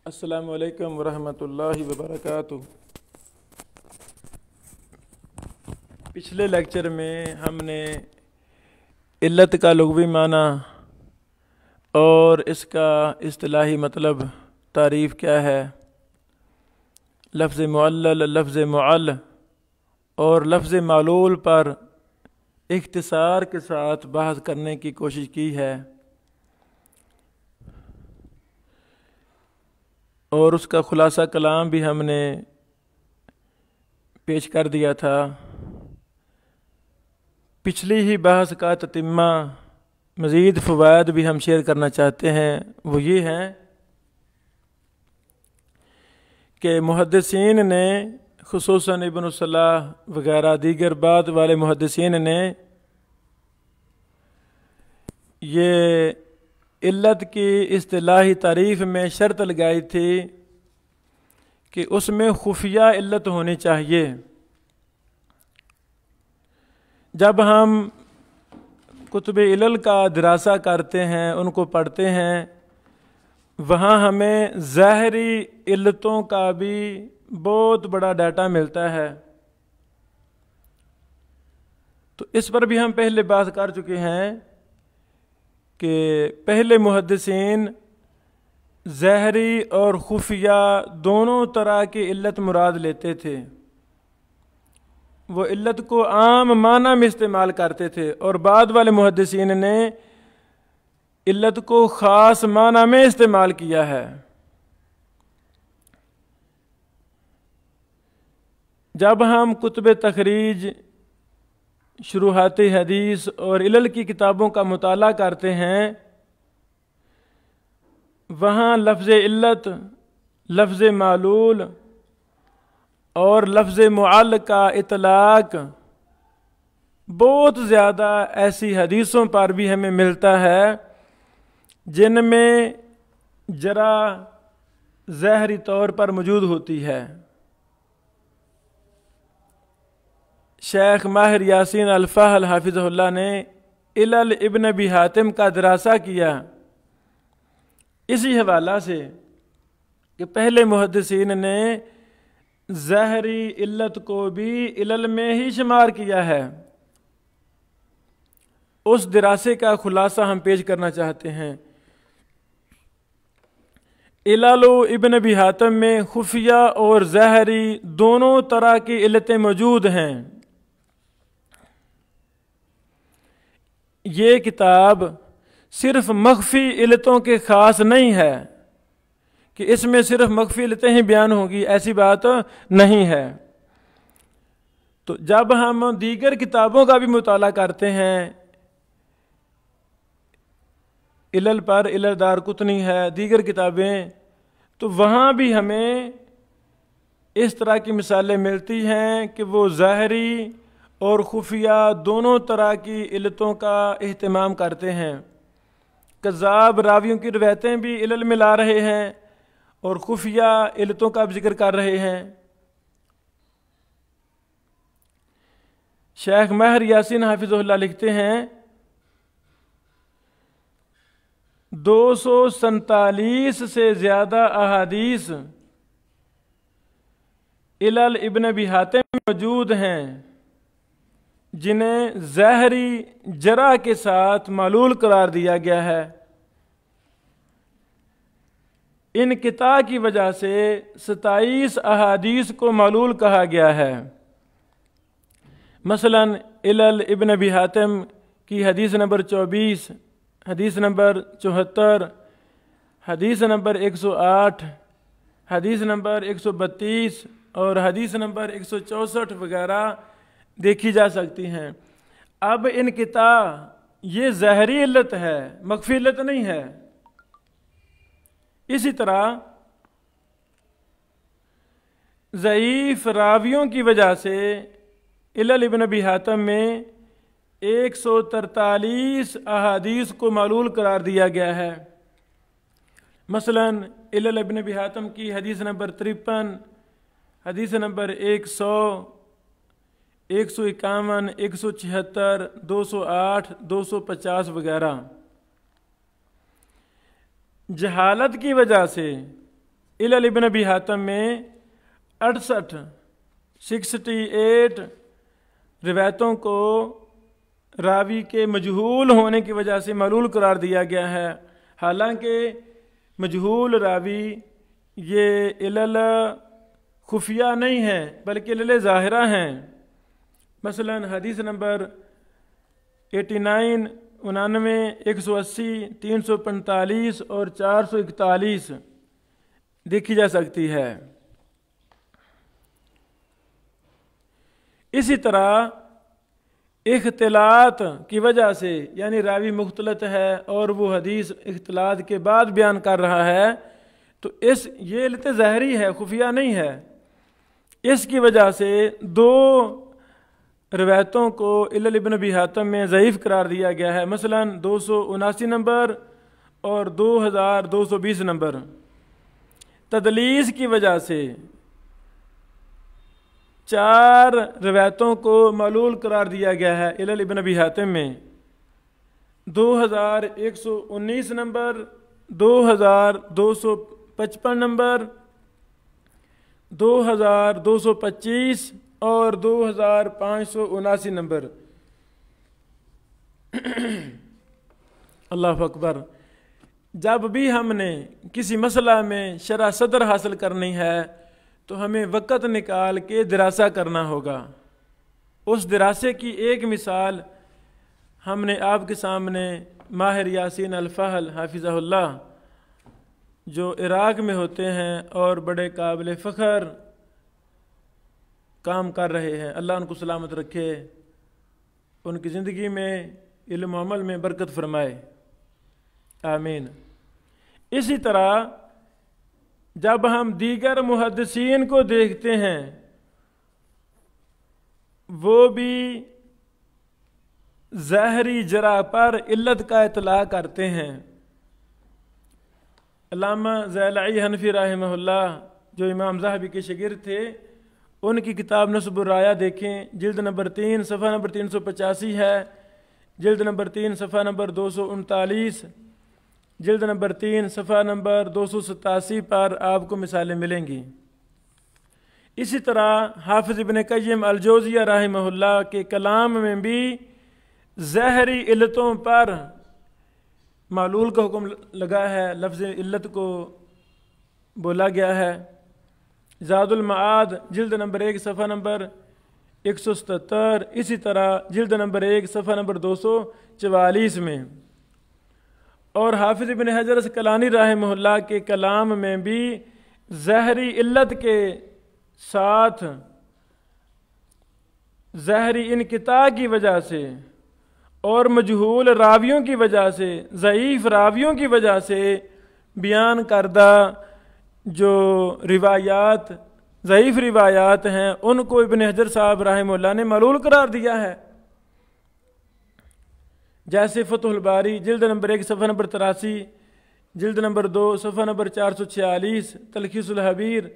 السلام علیکم ورحمۃ اللہ وبرکاتہ۔ پچھلے لیکچر میں ہم نے علت کا لغوی معنی اور اس کا اصطلاحی مطلب، تعریف کیا ہے، لفظ معلل، لفظ معل اور لفظ معلول پر اختصار کے ساتھ بحث کرنے کی کوشش کی ہے، اور اس کا خلاصہ کلام بھی ہم نے پیش کر دیا تھا۔ پچھلی ہی بحث کا تتمہ، مزید فوائد بھی ہم شیئر کرنا چاہتے ہیں۔ وہ یہ ہیں کہ محدثین نے، خصوصاً ابن الصلاح وغیرہ دیگر بعد والے محدثین نے، یہ علت کی اصطلاحی تعریف میں شرط لگائی تھی کہ اس میں خفیہ علت ہونی چاہیے۔ جب ہم کتب علل کا دراسہ کرتے ہیں، ان کو پڑھتے ہیں، وہاں ہمیں ظاہری علتوں کا بھی بہت بڑا ڈیٹا ملتا ہے۔ تو اس پر بھی ہم پہلے بات کر چکے ہیں کہ پہلے محدثین ظاہری اور خفیہ دونوں طرح کی علت مراد لیتے تھے۔ وہ علت کو عام معنی میں استعمال کرتے تھے، اور بعد والے محدثین نے علت کو خاص معنی میں استعمال کیا ہے۔ جب ہم کتب تخریج، شروحات حدیث اور علل کی کتابوں کا مطالعہ کرتے ہیں، وہاں لفظ علت، لفظ معلول اور لفظ معل کا اطلاق بہت زیادہ ایسی حدیثوں پر بھی ہمیں ملتا ہے جن میں جرا ظاہری طور پر موجود ہوتی ہے۔ شیخ ماہر یاسین الفاحل حافظہ اللہ نے علل ابن ابی حاتم کا دراسہ کیا اسی حوالہ سے کہ پہلے محدثین نے ظاہری علت کو بھی علل میں ہی شمار کیا ہے۔ اس دراسے کا خلاصہ ہم پیش کرنا چاہتے ہیں۔ علل ابن ابی حاتم میں خفیہ اور ظاہری دونوں طرح کی علتیں موجود ہیں۔ یہ کتاب صرف مخفی علتوں کے خاص نہیں ہے کہ اس میں صرف مخفی علتیں ہی بیان ہوں گی، ایسی بات نہیں ہے۔ تو جب ہم دیگر کتابوں کا بھی مطالعہ کرتے ہیں، علل پر، علل دارقطنی ہے، دیگر کتابیں، تو وہاں بھی ہمیں اس طرح کی مثالیں ملتی ہیں کہ وہ ظاہری اور خفیہ دونوں طرح کی علتوں کا اہتمام کرتے ہیں۔ کذاب راویوں کی روایتیں بھی علل میں لا رہے ہیں اور خفیہ علتوں کا بھی ذکر کر رہے ہیں۔ شیخ ماہر یاسین حافظہ اللہ لکھتے ہیں 247 سے زیادہ احادیث علل ابن ابی حاتم میں موجود ہیں جنہیں ظاہری جرح کے ساتھ معلول قرار دیا گیا ہے۔ انقطاع کی وجہ سے 27 احادیث کو معلول کہا گیا ہے۔ مثلا علل ابن ابی حاتم کی حدیث نمبر 24، حدیث نمبر 74، حدیث نمبر 108، حدیث نمبر 132 اور حدیث نمبر 164 وغیرہ دیکھی جا سکتی ہیں۔ اب انقطاع یہ ظاہری علت ہے، مخفی علت نہیں ہے۔ اسی طرح ضعیف راویوں کی وجہ سے علل ابن ابی حاتم میں 143 احادیث کو معلول قرار دیا گیا ہے۔ مثلا علل ابن ابی حاتم کی حدیث نمبر 53، حدیث نمبر 100، 151، 176، 208، 250 وغیرہ۔ جہالت کی وجہ سے इलल इब्न अबी हातिम में 68 रिवायतों को रावी के मजहूल होने की वजह से मालूल करार दिया गया है। हालांकि मजहूल रावी ये इलल खुफिया नहीं है बल्कि इलल ज़ाहिरा हैं। मसलन हदीस नंबर 89, 99, 180, 345 और 441 देखी जा सकती है। इसी तरह इख्तिलात की वजह से, यानी रावी मुख्तलत है और वो हदीस इख्तिलात के बाद बयान कर रहा है, तो ये इल्लत ज़ाहरी है, खुफिया नहीं है। इसकी वजह से दो रवायतों को इल्ल इब्न अबी हातिम में ज़ईफ़ करार दिया गया है। मसलन 279 नंबर और 2220 नंबर। तदलीस की वजह से 4 रवायतों को मालूल करार दिया गया है इल्ल इब्न अबी हातिम में। 2119 नंबर, 2255 नंबर, 2225 और 2579 नंबर। अल्लाह अकबर। जब भी हमने किसी मसला में शरह सदर हासिल करनी है तो हमें वक़्त निकाल के दिरासा करना होगा। उस दिरासे की एक मिसाल हमने आपके सामने माहिर यासीन अल-फहल हाफिज़हुल्लाह, जो इराक़ में होते हैं और बड़े काबिल फ़ख्र काम कर रहे हैं, अल्लाह उनको सलामत रखे, उनकी ज़िंदगी में इल्म व अमल में बरकत फरमाए, आमीन। इसी तरह जब हम दीगर मुहद्दिसीन को देखते हैं, वो भी ज़ाहरी जरा पर इल्लत का इतला करते हैं। अल्लामा ज़ैलई हनफी रहमहुल्लाह, जो इमाम ज़हबी के शागिर्द थे, उनकी किताब नस्बुर राया देखें, जिल्द नंबर 3 सफ़ा नंबर 385 है, जिल्द नंबर 3 सफ़ा नंबर 239, जिल्द नंबर 3 सफ़ा नंबर 287 पर आपको मिसालें मिलेंगी। इसी तरह हाफिज़ इब्न क़य्यिम अल-जौज़िया रहमहुल्लाह के कलाम में भी ज़ाहरी इल्लतों पर मालूल का हुक्म लगा है, लफ्ज़ इल्लत को बोला गया है। ज़ादुल मआद जिल्द नंबर 1 सफ़ा नंबर 177, इसी तरह जिल्द नंबर 1 सफ़ा नंबर 244 में। और हाफिज़ इब्न हजर अस्क़लानी रहमहुल्लाह के कलाम में भी ज़ाहरी इल्लत के साथ ज़ाहरी इनक़िता की वजह से और मजहूल रावियों की वजह से, ज़ईफ़ रावियों की वजह से बयान करदा जो रिवायात, ज़ईफ़ रिवायात हैं, उनको इब्न हजर साहब रहमहुल्लाह ने मालूल करार दिया है। जैसे फ़तहुल बारी जिल्द नंबर 1 सफ़ा नंबर 83, जिल्द नंबर 2 सफ़ा नंबर 446, तलखीसुल हबीर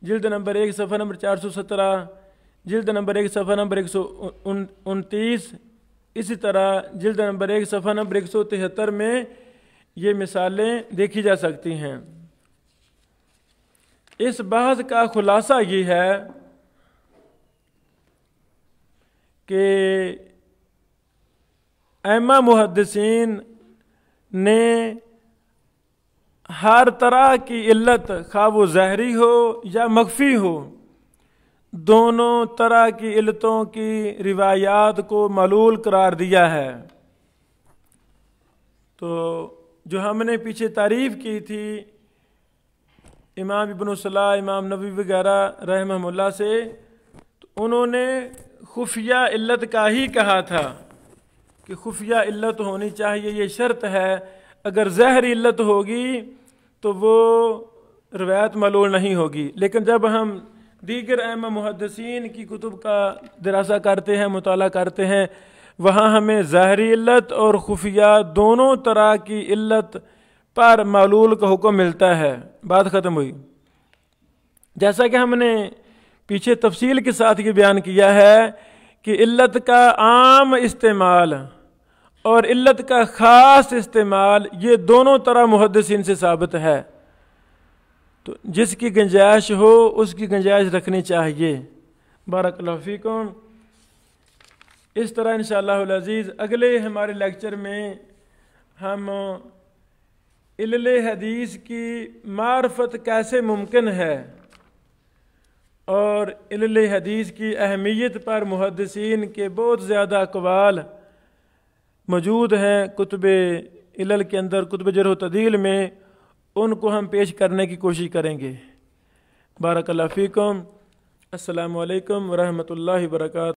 जिल्द नंबर 1 सफ़ा नंबर 417, जिल्द नंबर 1 सफ़ा नंबर 129, इसी तरह जिल्द नंबर 1 सफ़ा नंबर 173 में ये मिसालें देखी जा सकती हैं। इस बहस का खुलासा ये है कि ऐम्मा मुहद्दिसीन ने हर तरह की इल्लत, खा वो ज़ाहरी हो या मख्फी हो, दोनों तरह की इल्लतों की रिवायात को मालूल करार दिया है। तो जो हमने पीछे तारीफ़ की थी इमाम इब्न सलाह, इमाम नबवी वगैरह रहमहुल्लाह से, तो उन्होंने खुफिया इल्लत का ही कहा था कि खुफिया इल्लत होनी चाहिए, ये शर्त है। अगर ज़ाहरी इल्लत होगी तो वो रिवायत मालूल नहीं होगी। लेकिन जब हम दीगर अइम्मा मुहद्दिसीन की कुतुब का दरासा करते हैं, मुताला करते हैं, वहाँ हमें ज़ाहरी इल्लत और खुफिया दोनों तरह की इल्लत पर मालूल का हुक्म मिलता है। बात ख़त्म हुई। जैसा कि हमने पीछे तफसील के साथ ये बयान किया है कि इल्लत का आम इस्तेमाल और इल्लत का ख़ास इस्तेमाल, ये दोनों तरह मुहद्दिसीन से साबित है। تو جس کی گنجائش ہو اس کی گنجائش رکھنی چاہیے۔ بارک اللہ فیکم۔ اس طرح انشاءاللہ العزیز اگلے ہمارے لیکچر میں ہم علل حدیث کی معرفت کیسے ممکن ہے اور علل حدیث کی اہمیت پر محدثین کے بہت زیادہ اقوال موجود ہیں کتب علل کے اندر، کتب جرح و تعدیل میں، ان کو ہم پیش کرنے کی کوشش کریں گے۔ بارک اللہ فیکم۔ السلام علیکم ورحمۃ اللہ وبرکاتہ۔